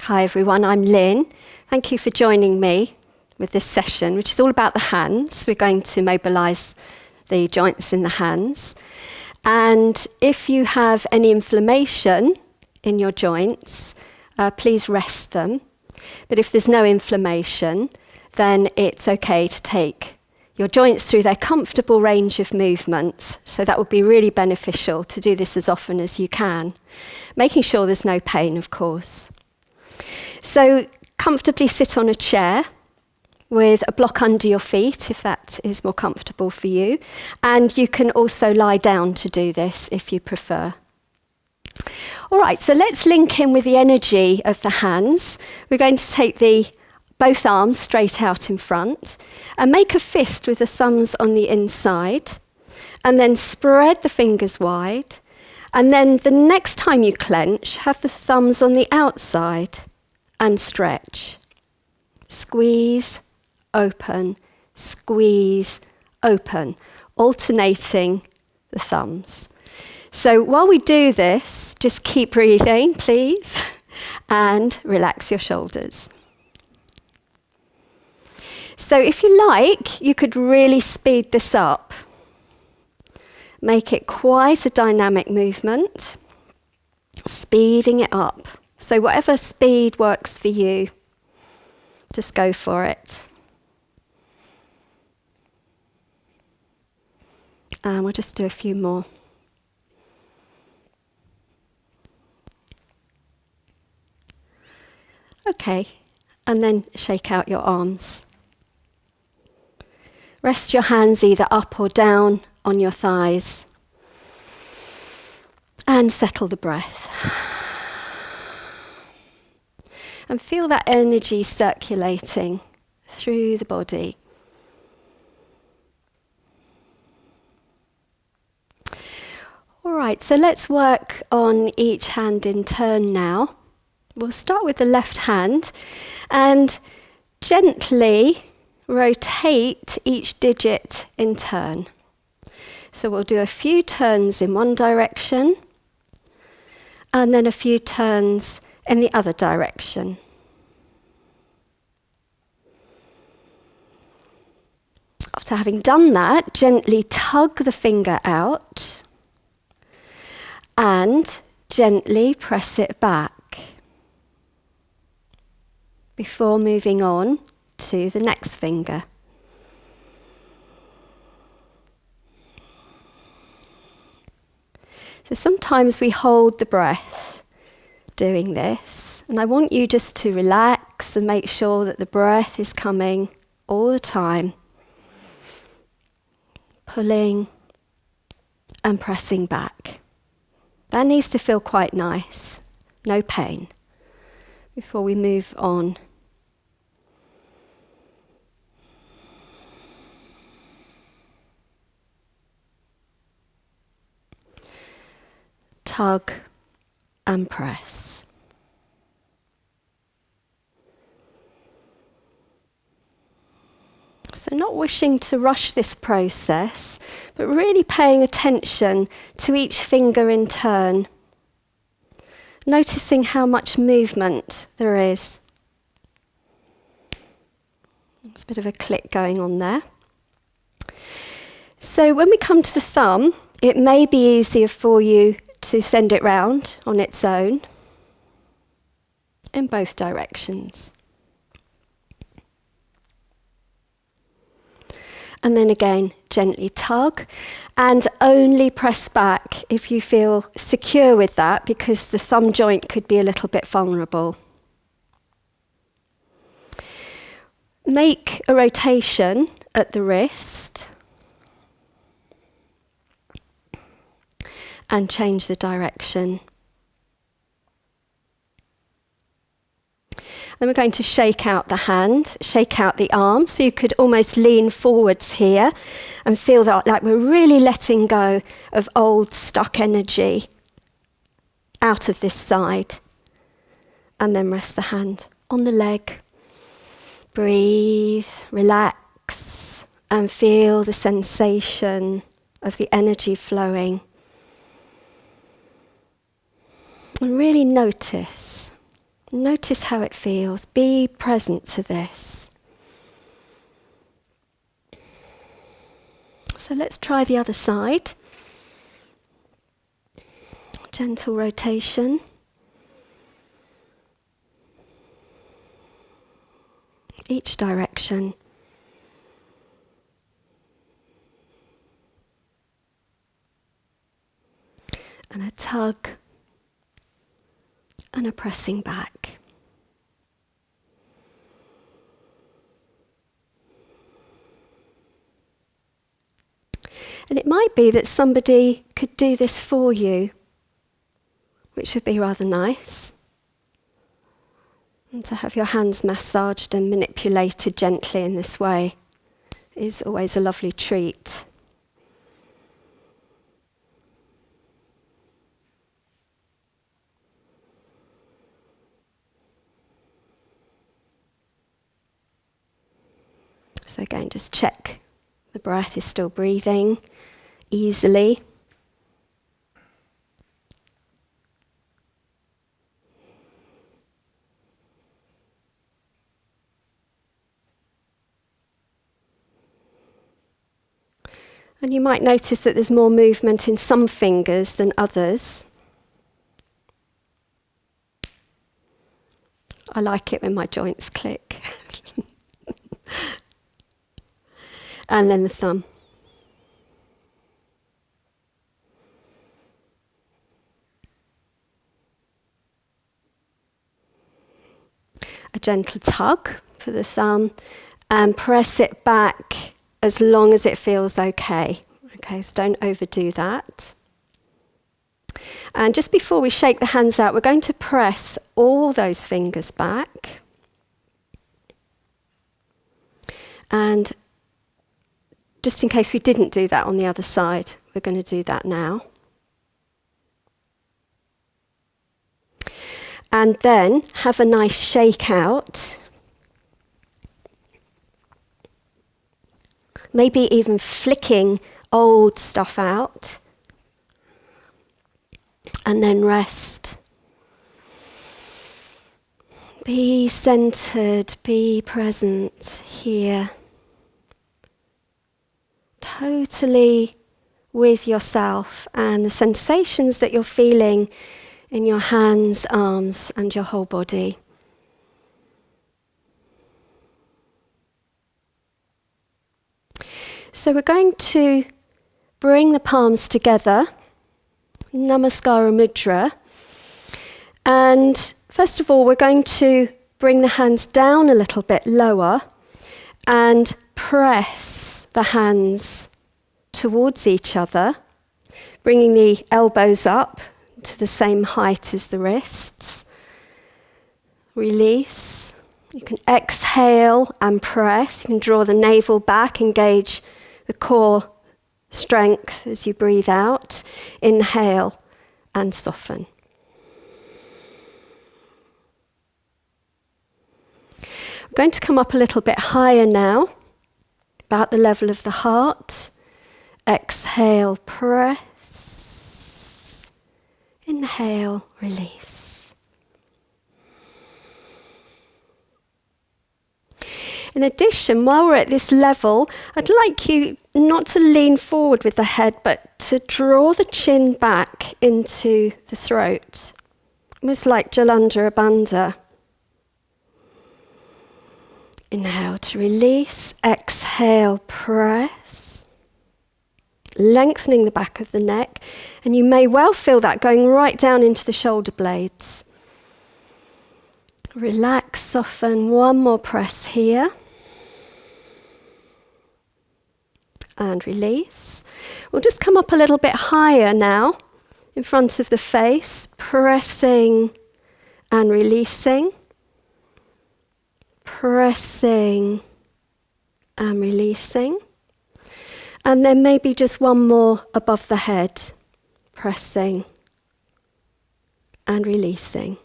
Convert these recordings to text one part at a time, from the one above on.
Hi everyone, I'm Lynn. Thank you for joining me with this session, which is all about the hands. We're going to mobilise the joints in the hands. And if you have any inflammation in your joints, please rest them. But if there's no inflammation, then it's okay to take your joints through their comfortable range of movements. So that would be really beneficial to do this as often as you can, making sure there's no pain, of course. So comfortably sit on a chair with a block under your feet, if that is more comfortable for you. And you can also lie down to do this if you prefer. All right, so let's link in with the energy of the hands. We're going to take both arms straight out in front and make a fist with the thumbs on the inside, and then spread the fingers wide. And then the next time you clench, have the thumbs on the outside and stretch. Squeeze, open, squeeze, open, alternating the thumbs. So while we do this, just keep breathing, please, and relax your shoulders. So if you like, you could really speed this up. Make it quite a dynamic movement, speeding it up. So whatever speed works for you, just go for it. And we'll just do a few more. Okay, and then shake out your arms. Rest your hands either up or down on your thighs. And settle the breath. And feel that energy circulating through the body. All right, so let's work on each hand in turn now. We'll start with the left hand and gently rotate each digit in turn. So we'll do a few turns in one direction and then a few turns in the other direction. After having done that, gently tug the finger out and gently press it back before moving on to the next finger. So sometimes we hold the breath doing this, and I want you just to relax and make sure that the breath is coming all the time, pulling and pressing back. That needs to feel quite nice, no pain, before we move on. Tug and press. So not wishing to rush this process, but really paying attention to each finger in turn. Noticing how much movement there is. There's a bit of a click going on there. So when we come to the thumb, it may be easier for you to send it round on its own in both directions. And then again, gently tug and only press back if you feel secure with that, because the thumb joint could be a little bit vulnerable. Make a rotation at the wrist and change the direction. Then we're going to shake out the hand, shake out the arm, so you could almost lean forwards here and feel that like we're really letting go of old stuck energy out of this side. And then rest the hand on the leg. Breathe, relax, and feel the sensation of the energy flowing. And really notice Notice how it feels. Be present to this. So let's try the other side. Gentle rotation. Each direction. And a tug and a pressing back. And it might be that somebody could do this for you, which would be rather nice. And to have your hands massaged and manipulated gently in this way is always a lovely treat. So again, just check the breath is still breathing easily. And you might notice that there's more movement in some fingers than others. I like it when my joints click. And then the thumb. A gentle tug for the thumb and press it back as long as it feels okay. Okay, so don't overdo that. And just before we shake the hands out, we're going to press all those fingers back. And just in case we didn't do that on the other side, we're going to do that now. And then have a nice shake out. Maybe even flicking old stuff out. And then rest. Be centered, be present here. Totally with yourself and the sensations that you're feeling in your hands, arms, and your whole body. So we're going to bring the palms together, namaskar mudra, and first of all we're going to bring the hands down a little bit lower and press the hands towards each other, bringing the elbows up to the same height as the wrists. Release. You can exhale and press. You can draw the navel back, engage the core strength as you breathe out. Inhale and soften. We're going to come up a little bit higher now, about the level of the heart. Exhale, press. Inhale, release. In addition, while we're at this level, I'd like you not to lean forward with the head, but to draw the chin back into the throat, almost like Jalandhara Bandha. Inhale to release, exhale, press. Lengthening the back of the neck, and you may well feel that going right down into the shoulder blades. Relax, soften, one more press here. And release. We'll just come up a little bit higher now, in front of the face, pressing and releasing. Pressing and releasing. And then maybe just one more above the head, pressing and releasing.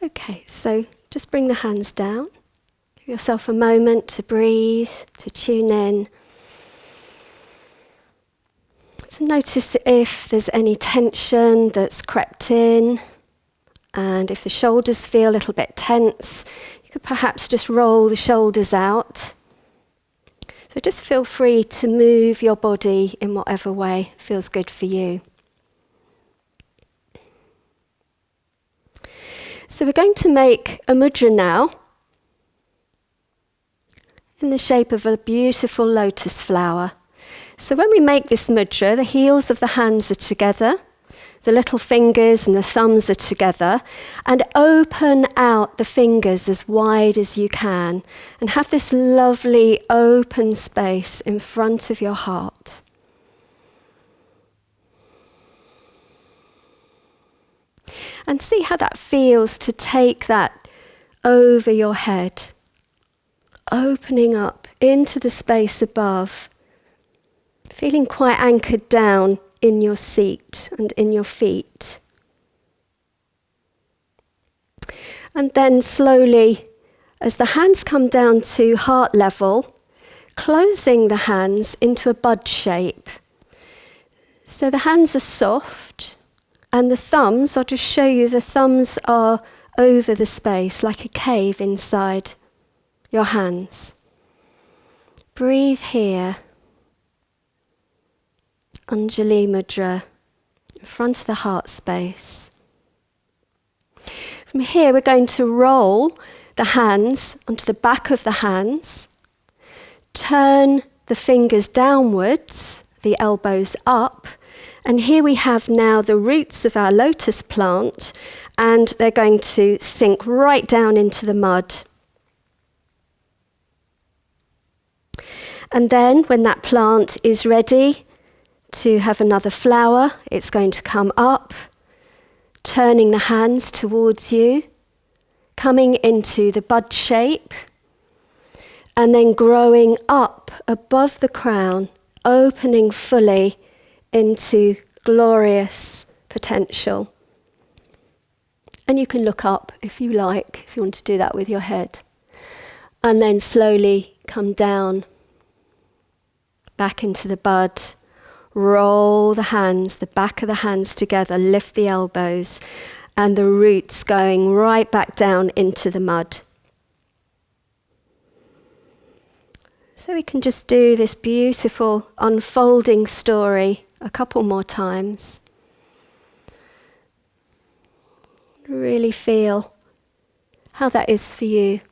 Okay, so just bring the hands down. Give yourself a moment to breathe, to tune in So notice if there's any tension that's crept in, and if the shoulders feel a little bit tense, you could perhaps just roll the shoulders out. So just feel free to move your body in whatever way feels good for you. So we're going to make a mudra now in the shape of a beautiful lotus flower. So when we make this mudra, the heels of the hands are together, the little fingers and the thumbs are together, and open out the fingers as wide as you can and have this lovely open space in front of your heart. And see how that feels to take that over your head, opening up into the space above, feeling quite anchored down in your seat and in your feet. And then slowly, as the hands come down to heart level, closing the hands into a bud shape. So the hands are soft, and the thumbs, I'll just show you, the thumbs are over the space like a cave inside your hands. Breathe here. Anjali Mudra, in front of the heart space. From here we're going to roll the hands onto the back of the hands, turn the fingers downwards, the elbows up, and here we have now the roots of our lotus plant, and they're going to sink right down into the mud. And then when that plant is ready to have another flower, it's going to come up, turning the hands towards you, coming into the bud shape, and then growing up above the crown, opening fully into glorious potential. And you can look up if you like, if you want to do that with your head. And then slowly come down, back into the bud. Roll the hands, the back of the hands together, lift the elbows, and the roots going right back down into the mud. So we can just do this beautiful unfolding story a couple more times. Really feel how that is for you.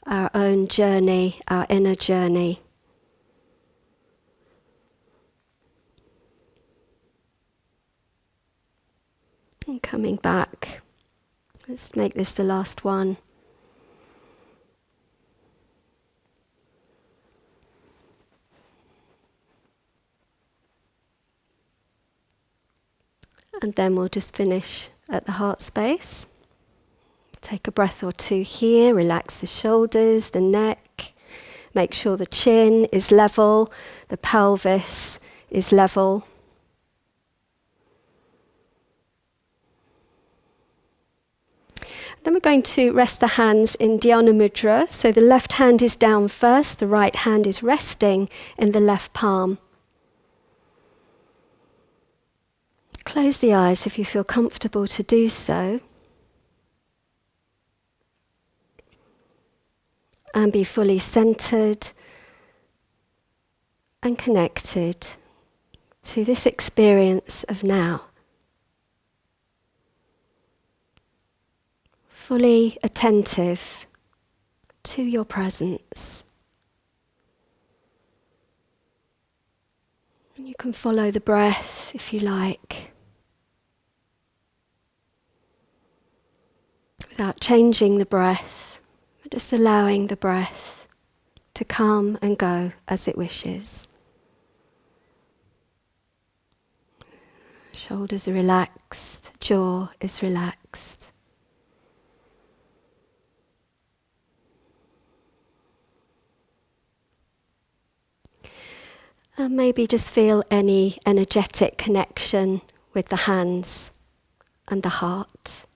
Our own journey, our inner journey. And coming back. Let's make this the last one. And then we'll just finish at the heart space. Take a breath or two here, relax the shoulders, the neck, make sure the chin is level, the pelvis is level. Then we're going to rest the hands in Dhyana Mudra. So the left hand is down first, the right hand is resting in the left palm. Close the eyes if you feel comfortable to do so. And be fully centered and connected to this experience of now. Fully attentive to your presence. And you can follow the breath if you like, without changing the breath. Just allowing the breath to come and go as it wishes. Shoulders are relaxed, jaw is relaxed. And maybe just feel any energetic connection with the hands and the heart.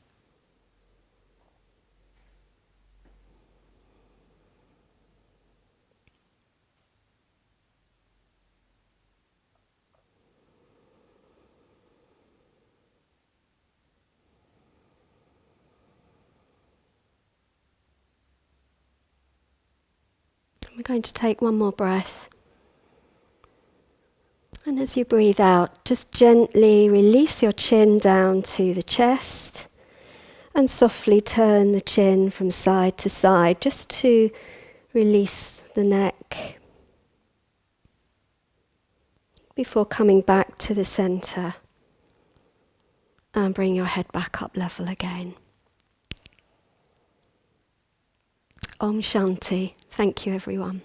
We're going to take one more breath. And as you breathe out, just gently release your chin down to the chest and softly turn the chin from side to side just to release the neck before coming back to the center and bring your head back up level again. Om Shanti. Thank you, everyone.